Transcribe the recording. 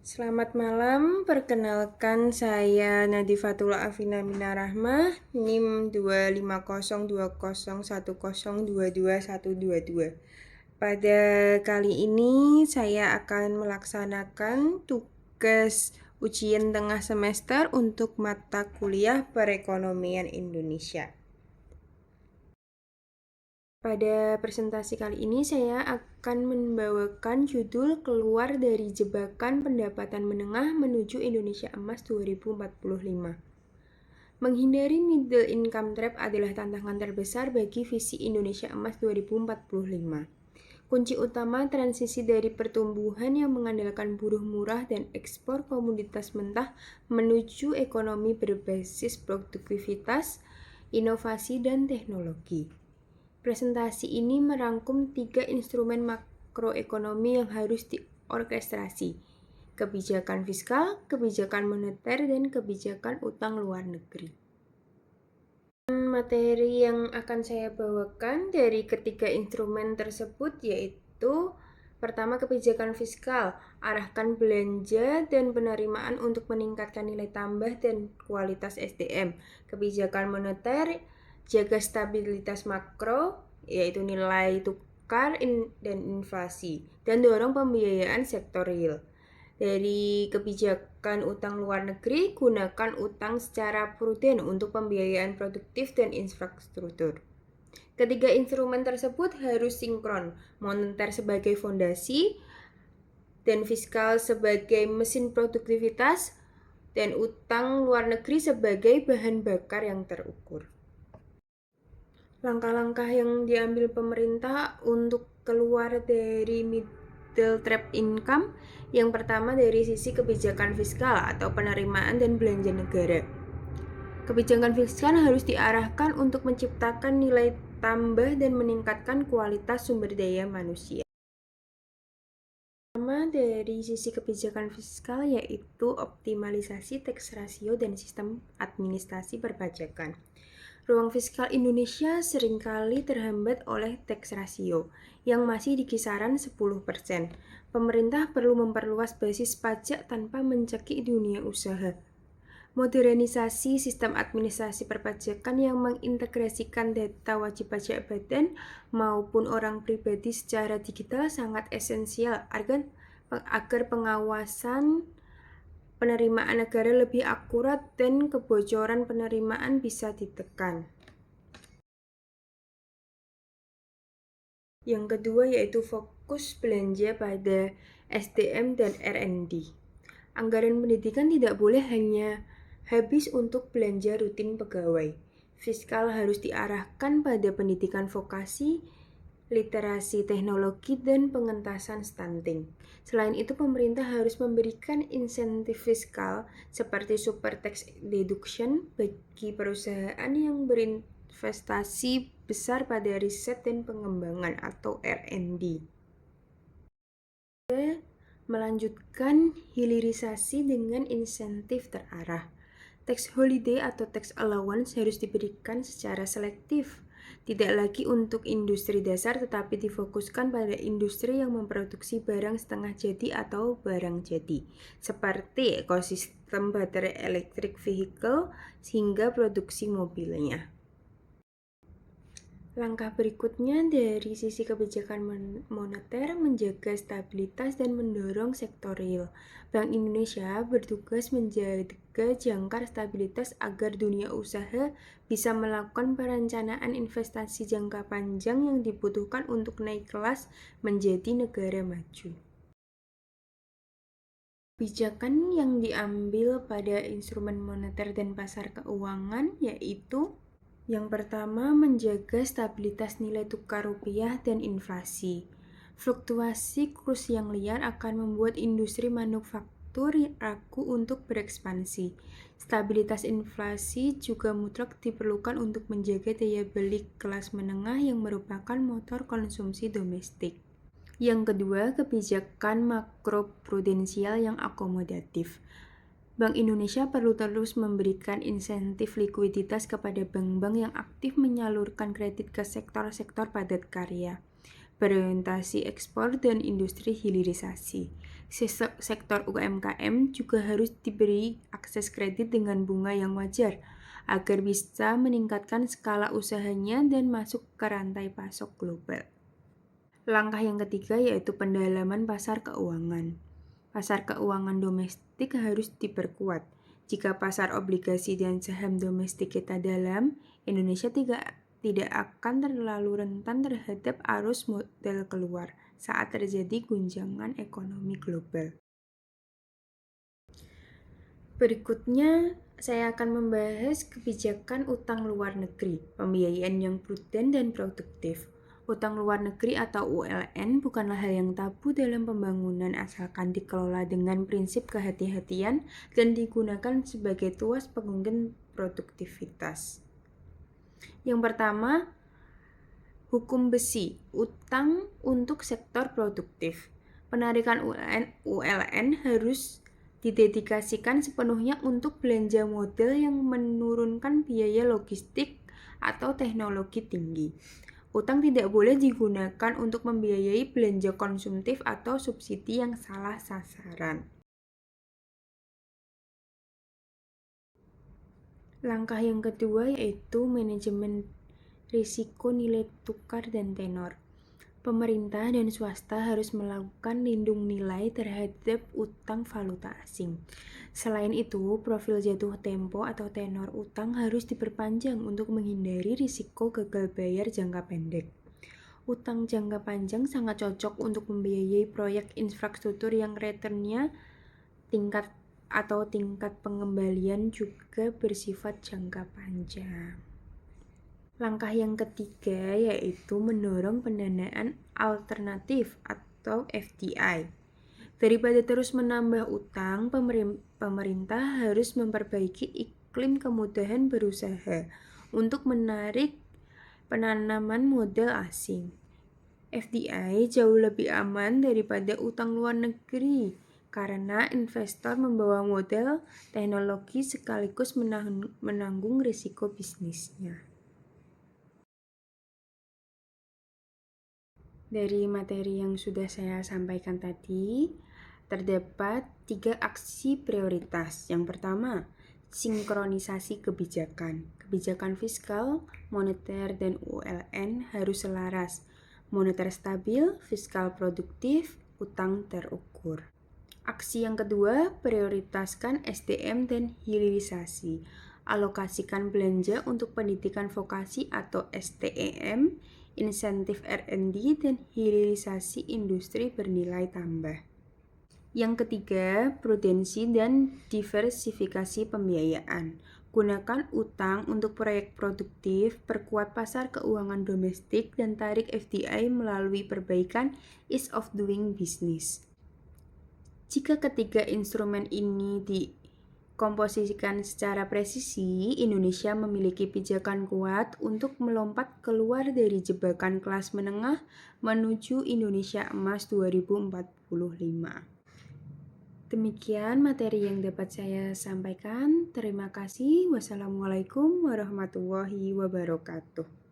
Selamat malam, perkenalkan saya Nadifatul Afina Minarahmah, NIM 2502010221222. Pada kali ini saya akan melaksanakan tugas ujian tengah semester untuk mata kuliah Perekonomian Indonesia. Pada presentasi kali ini saya akan membawakan judul Keluar dari Jebakan Pendapatan Menengah Menuju Indonesia Emas 2045. Menghindari middle income trap adalah tantangan terbesar bagi visi Indonesia Emas 2045. Kunci utama transisi dari pertumbuhan yang mengandalkan buruh murah dan ekspor komoditas mentah menuju ekonomi berbasis produktivitas, inovasi, dan teknologi. Presentasi ini merangkum 3 instrumen makroekonomi yang harus diorkestrasi: kebijakan fiskal, kebijakan moneter, dan kebijakan utang luar negeri. Materi yang akan saya bawakan dari ketiga instrumen tersebut yaitu: pertama, kebijakan fiskal, arahkan belanja dan penerimaan untuk meningkatkan nilai tambah dan kualitas SDM. Kebijakan moneter, jaga stabilitas makro, yaitu nilai tukar dan inflasi, dan dorong pembiayaan sektor real. Dari kebijakan utang luar negeri, gunakan utang secara prudent untuk pembiayaan produktif dan infrastruktur. Ketiga instrumen tersebut harus sinkron, moneter sebagai fondasi dan fiskal sebagai mesin produktivitas, dan utang luar negeri sebagai bahan bakar yang terukur. Langkah-langkah yang diambil pemerintah untuk keluar dari middle trap income. Yang pertama, dari sisi kebijakan fiskal atau penerimaan dan belanja negara. Kebijakan fiskal harus diarahkan untuk menciptakan nilai tambah dan meningkatkan kualitas sumber daya manusia. Pertama, dari sisi kebijakan fiskal yaitu optimalisasi tax ratio dan sistem administrasi perpajakan. Ruang fiskal Indonesia seringkali terhambat oleh tax ratio yang masih di kisaran 10%. Pemerintah perlu memperluas basis pajak tanpa mencekik dunia usaha. Modernisasi sistem administrasi perpajakan yang mengintegrasikan data wajib pajak badan maupun orang pribadi secara digital sangat esensial agar pengawasan penerimaan negara lebih akurat dan kebocoran penerimaan bisa ditekan. Yang kedua yaitu fokus belanja pada SDM dan R&D. Anggaran pendidikan tidak boleh hanya habis untuk belanja rutin pegawai. Fiskal harus diarahkan pada pendidikan vokasi, literasi teknologi, dan pengentasan stunting. Selain itu, pemerintah harus memberikan insentif fiskal seperti super tax deduction bagi perusahaan yang berinvestasi besar pada riset dan pengembangan atau R&D. Melanjutkan hilirisasi dengan insentif terarah. Tax holiday atau tax allowance harus diberikan secara selektif, tidak lagi untuk industri dasar tetapi difokuskan pada industri yang memproduksi barang setengah jadi atau barang jadi, seperti ekosistem baterai electric vehicle hingga produksi mobilnya. Langkah berikutnya dari sisi kebijakan moneter, menjaga stabilitas dan mendorong sektor real. Bank Indonesia bertugas menjaga jangkar stabilitas agar dunia usaha bisa melakukan perencanaan investasi jangka panjang yang dibutuhkan untuk naik kelas menjadi negara maju. Kebijakan yang diambil pada instrumen moneter dan pasar keuangan yaitu: yang pertama, menjaga stabilitas nilai tukar rupiah dan inflasi. Fluktuasi kurs yang liar akan membuat industri manufaktur ragu untuk berekspansi. Stabilitas inflasi juga mutlak diperlukan untuk menjaga daya beli kelas menengah yang merupakan motor konsumsi domestik. Yang kedua, kebijakan makroprudensial yang akomodatif. Bank Indonesia perlu terus memberikan insentif likuiditas kepada bank-bank yang aktif menyalurkan kredit ke sektor-sektor padat karya, berorientasi ekspor, dan industri hilirisasi. Sektor UMKM juga harus diberi akses kredit dengan bunga yang wajar agar bisa meningkatkan skala usahanya dan masuk ke rantai pasok global. Langkah yang ketiga yaitu pendalaman pasar keuangan. Pasar keuangan domestik harus diperkuat. Jika pasar obligasi dan saham domestik kita dalam, Indonesia tidak akan terlalu rentan terhadap arus modal keluar saat terjadi guncangan ekonomi global. Berikutnya, saya akan membahas kebijakan utang luar negeri, pembiayaan yang prudent dan produktif. Utang luar negeri atau ULN bukanlah hal yang tabu dalam pembangunan asalkan dikelola dengan prinsip kehati-hatian dan digunakan sebagai tuas pengungkit produktivitas. Yang pertama, hukum besi, utang untuk sektor produktif. Penarikan ULN harus didedikasikan sepenuhnya untuk belanja modal yang menurunkan biaya logistik atau teknologi tinggi. Utang tidak boleh digunakan untuk membiayai belanja konsumtif atau subsidi yang salah sasaran. Langkah yang kedua yaitu manajemen risiko nilai tukar dan tenor. Pemerintah dan swasta harus melakukan lindung nilai terhadap utang valuta asing. Selain itu, profil jatuh tempo atau tenor utang harus diperpanjang untuk menghindari risiko gagal bayar jangka pendek. Utang jangka panjang sangat cocok untuk membiayai proyek infrastruktur yang returnnya tingkat pengembalian juga bersifat jangka panjang. Langkah yang ketiga yaitu mendorong pendanaan alternatif atau FDI. Daripada terus menambah utang, pemerintah harus memperbaiki iklim kemudahan berusaha untuk menarik penanaman modal asing. FDI jauh lebih aman daripada utang luar negeri karena investor membawa modal teknologi sekaligus menanggung risiko bisnisnya. Dari materi yang sudah saya sampaikan tadi, terdapat 3 aksi prioritas. Yang pertama, sinkronisasi kebijakan. Kebijakan fiskal, moneter, dan ULN harus selaras. Moneter stabil, fiskal produktif, utang terukur. Aksi yang kedua, prioritaskan SDM dan hilirisasi. Alokasikan belanja untuk pendidikan vokasi atau STEM, insentif R&D, dan hilirisasi industri bernilai tambah. Yang ketiga, prudensi dan diversifikasi pembiayaan. Gunakan utang untuk proyek produktif, perkuat pasar keuangan domestik, dan tarik FDI melalui perbaikan ease of doing business. Jika ketiga instrumen ini komposisikan secara presisi, Indonesia memiliki pijakan kuat untuk melompat keluar dari jebakan kelas menengah menuju Indonesia Emas 2045. Demikian materi yang dapat saya sampaikan. Terima kasih. Wassalamualaikum warahmatullahi wabarakatuh.